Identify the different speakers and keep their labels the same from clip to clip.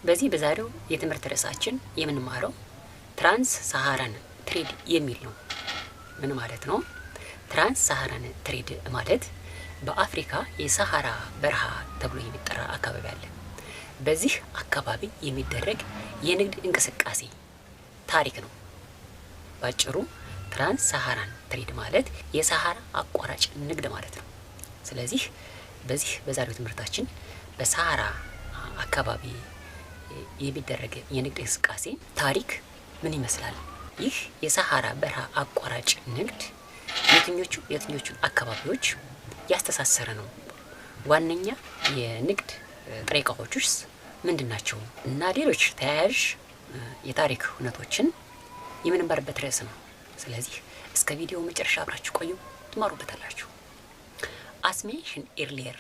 Speaker 1: በዚህ በዛሬው የትምህርት ርዕሳችን የምንማረው ትራንስ ሳሃራን ትሬድ የሚል ነው። ምን ማለት ነው? ትራንስ ሳሃራን ትሬድ ማለት በአፍሪካ የሳሃራ በረሃ ተብሎ የሚጠራ አካባቢ አለ። በዚህ አካባቢ የሚደረግ የንግድ እንቅስቃሴ ታሪክ ነው። ባጭሩ ትራንስ ሳሃራን ትሬድ ማለት የሳሃራ አቋራጭ ንግድ ማለት ነው። ስለዚህ በዚህ በዛሬው ትምህርታችን በሳሃራ አካባቢ የሚደረግ የንግድ እንቅስቃሴ ታሪክ ምን ይመስላል? ይህ የሳሃራ በረሃ አቋራጭ ንግድ የትኞቹን አካባቢዎች ያስተሳሰረ ነው? ዋነኛ የንግድ ጥሬ ዕቃዎችስ ምንድናቸው? እና ሌሎች ተያያዥ የታሪክ ሁነቶችን የምንማርበት ርዕስ ነው። ስለዚህ እስከ ቪዲዮ መጨረሻ አብራችሁ ቆዩ፣ ትማሩበታላችሁ። As mentioned earlier,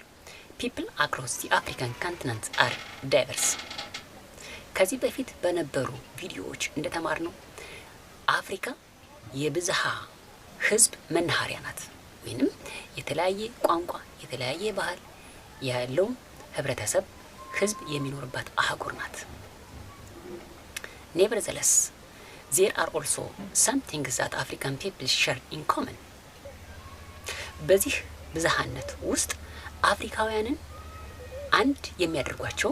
Speaker 1: people across the African continent are diverse. ከዚህ በፊት በነበሩ ቪዲዮዎች እንደተማርነው አፍሪካ የብዝሃ ህዝብ መናኸሪያ ናት፣ ወይንም የተለያየ ቋንቋ የተለያየ ባህል ያለው ህብረተሰብ ህዝብ የሚኖርባት አህጉር ናት። Nevertheless, there are also some things that African people share in common. በዚህ ብዝሃነት ውስጥ አፍሪካውያንን አንድ የሚያደርጓቸው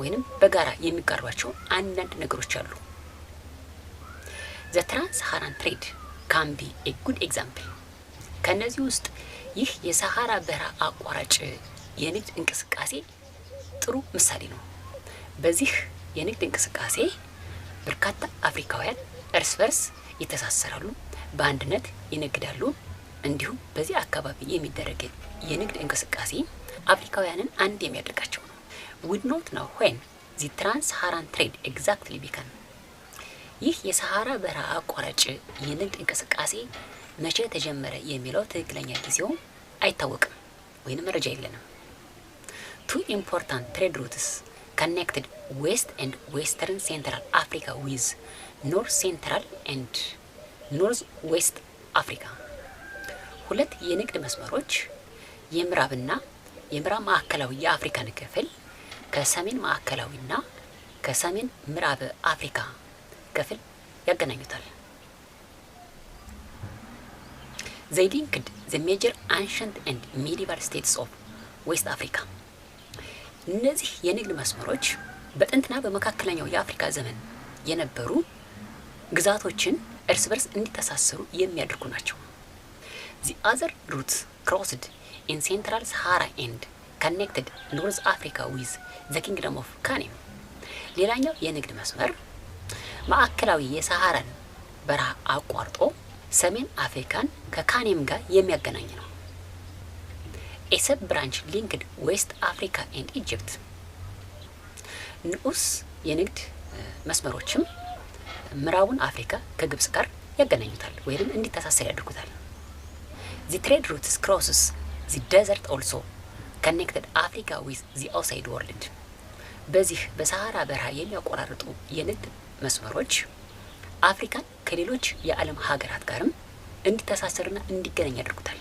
Speaker 1: ወይንም በጋራ የሚጋሯቸው አንዳንድ ነገሮች አሉ። The Trans-Saharan Trade can be a good example. ከነዚህ ውስጥ ይህ የሳሃራ በረሃ አቋራጭ የንግድ እንቅስቃሴ ጥሩ ምሳሌ ነው። በዚህ የንግድ እንቅስቃሴ በርካታ አፍሪካውያን እርስ በርስ ይተሳሰራሉ፣ በአንድነት ይነግዳሉ። እንዲሁም በዚህ አካባቢ የሚደረግ የንግድ እንቅስቃሴ አፍሪካውያንን አንድ የሚያደርጋቸው ነው። would not know when the Trans-Saharan trade exactly began. ይህ የሳሃራ በረሃ አቋራጭ የንግድ እንቅስቃሴ መቼ ተጀመረ የሚለው ትክክለኛ ጊዜው አይታወቅም ወይንም መረጃ የለንም። Two important trade routes connected West and Western Central Africa with North Central and North West Africa. ሁለት የንግድ መስመሮች የምዕራብና የምዕራብ ማዕከላዊ የአፍሪካን ክፍል ከሰሜን ማዕከላዊና ከሰሜን ምዕራብ አፍሪካ ክፍል ያገናኙታል። They linked the major ancient and medieval states of West Africa. እነዚህ የንግድ መስመሮች በጥንትና በመካከለኛው የአፍሪካ ዘመን የነበሩ ግዛቶችን እርስ በርስ እንዲተሳሰሩ የሚያደርጉ ናቸው። The other routes crossed in Central Sahara and connected North Africa with the Kingdom of Kanem. ሌላኛው የንግድ መስመር ማዕከላዊ የሳሃራን በረሃ አቋርጦ ሰሜን አፍሪካን ከካኔም ጋር የሚያገናኝ ነው። A sub branch linked West Africa and Egypt. ንዑስ የንግድ መስመሮችም ምዕራቡን አፍሪካ ከግብጽ ጋር ያገናኙታል ወይም እንዲተሳሰር ያደርጉታል። The trade routes crosses the desert also connected Africa with the outside world. በዚህ በሳሃራ በረሃ የሚያቆራርጡ የንግድ መስመሮች አፍሪካን ከሌሎች የዓለም ሀገራት ጋርም እንዲተሳሰርና እንዲገናኝ ያደርጉታል።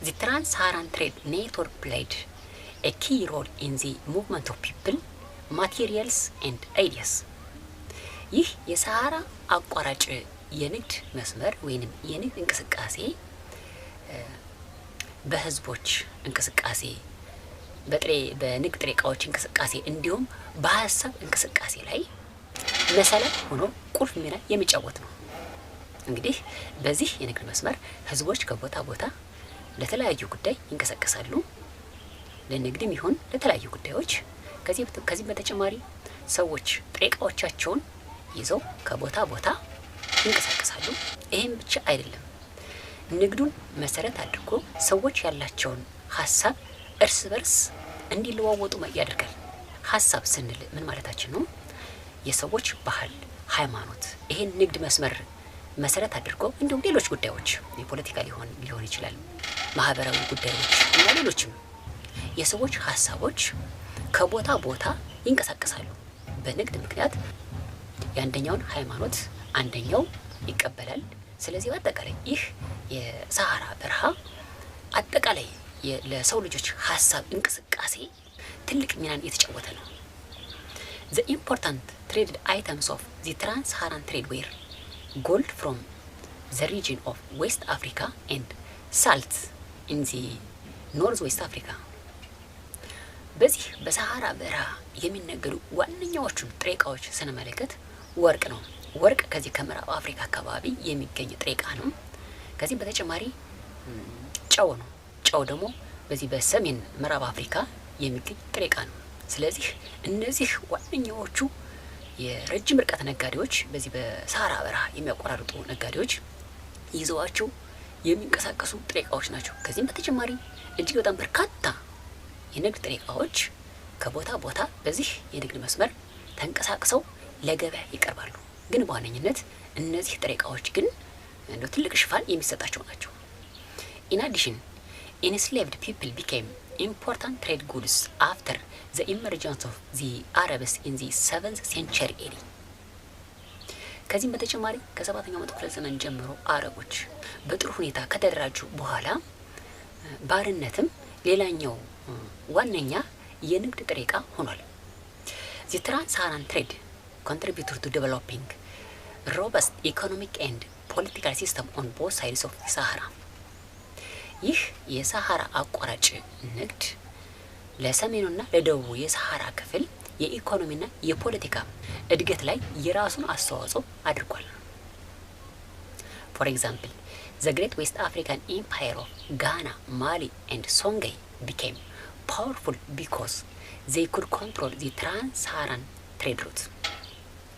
Speaker 1: The Trans-Saharan Trade Network played a key role in the movement of people, materials and ideas. ይህ የሳሃራ አቋራጭ የንግድ መስመር ወይንም የንግድ እንቅስቃሴ በህዝቦች እንቅስቃሴ በንግድ ጥሬ ዕቃዎች እንቅስቃሴ እንዲሁም በሀሳብ እንቅስቃሴ ላይ መሰረት ሆኖ ቁልፍ ሚና የሚጫወት ነው። እንግዲህ በዚህ የንግድ መስመር ህዝቦች ከቦታ ቦታ ለተለያዩ ጉዳይ ይንቀሳቀሳሉ፣ ለንግድም ይሁን ለተለያዩ ጉዳዮች። ከዚህ በተጨማሪ ሰዎች ጥሬ ዕቃዎቻቸውን ይዘው ከቦታ ቦታ ይንቀሳቀሳሉ። ይሄም ብቻ አይደለም፣ ንግዱን መሰረት አድርጎ ሰዎች ያላቸውን ሀሳብ እርስ በርስ እንዲለዋወጡ ያደርጋል። ሀሳብ ስንል ምን ማለታችን ነው? የሰዎች ባህል፣ ሃይማኖት፣ ይሄን ንግድ መስመር መሰረት አድርጎ እንዲሁም ሌሎች ጉዳዮች የፖለቲካ ሊሆን ይችላል፣ ማህበራዊ ጉዳዮች እና ሌሎችም የሰዎች ሀሳቦች ከቦታ ቦታ ይንቀሳቀሳሉ። በንግድ ምክንያት የአንደኛውን ሃይማኖት አንደኛው ይቀበላል። ስለዚህ አጠቃላይ ይህ የሳሃራ በረሃ አጠቃላይ ለሰው ልጆች ሀሳብ እንቅስቃሴ ትልቅ ሚናን የተጫወተ ነው። The important traded items of the trans-Saharan trade were gold from the region of West Africa and salt in the Northwest Africa. በዚህ በሰሃራ በረሃ የሚነገዱ ዋነኛዎቹን ጥሬ ዕቃዎች ስንመለከት ወርቅ ነው። ወርቅ ከዚህ ከምዕራብ አፍሪካ አካባቢ የሚገኝ ጥሬ ዕቃ ነው። ከዚህ በተጨማሪ ጨው ነው። ጨው ደግሞ በዚህ በሰሜን ምዕራብ አፍሪካ የሚገኝ ጥሬ ዕቃ ነው። ስለዚህ እነዚህ ዋነኛዎቹ የረጅም ርቀት ነጋዴዎች በዚህ በሰሃራ በረሃ የሚያቆራርጡ ነጋዴዎች ይዘዋቸው የሚንቀሳቀሱ ጥሬ ዕቃዎች ናቸው። ከዚህም በተጨማሪ እጅግ በጣም በርካታ የንግድ ጥሬ ዕቃዎች ከቦታ ቦታ በዚህ የንግድ መስመር ተንቀሳቅሰው ለገበያ ይቀርባሉ። ግን በዋነኝነት እነዚህ ጥሬ ዕቃዎች ግን እንደው ትልቅ ሽፋን የሚሰጣቸው ናቸው። In addition, enslaved people became important trade goods after the emergence of the Arabs in the 7th century AD. ከዚህም በተጨማሪ ከ7ኛው መቶ ክፍለ ዘመን ጀምሮ አረቦች በጥሩ ሁኔታ ከተደራጁ በኋላ ባርነትም ሌላኛው ዋነኛ የንግድ ጥሬ ዕቃ ሆኗል። The trans-Saharan trade contributed to developing robust economic and political system on both sides of the Sahara. ይህ የሰሃራ አቋራጭ ንግድ ለሰሜኑና ለደቡቡ የሰሃራ ክፍል የኢኮኖሚና የፖለቲካ እድገት ላይ የራሱን አስተዋጽኦ አድርጓል። For example, the Great West African Empire of Ghana, Mali and Songhai became powerful because they could control the trans-Saharan trade routes.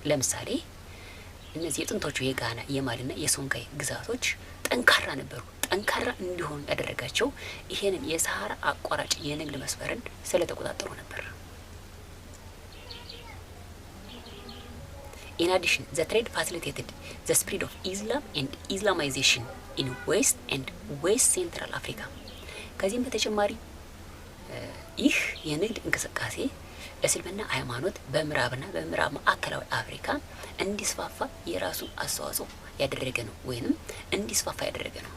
Speaker 1: ለምሳሌ እነዚህ የጥንቶቹ የጋና የማሊና የሶንጋይ ግዛቶች ጠንካራ ነበሩ። ጠንካራ እንዲሆኑ ያደረጋቸው ይሄንን የሰሃራ አቋራጭ የንግድ መስመርን ስለተቆጣጠሩ ነበር። In addition, the trade facilitated the spread of Islam and Islamization in West and West Central Africa. ከዚህም በተጨማሪ ይህ የንግድ እንቅስቃሴ እስልምና ሃይማኖት በምዕራብና በምዕራብ ማዕከላዊ አፍሪካ እንዲስፋፋ የራሱ አስተዋጽኦ ያደረገ ነው ወይንም እንዲስፋፋ ያደረገ ነው።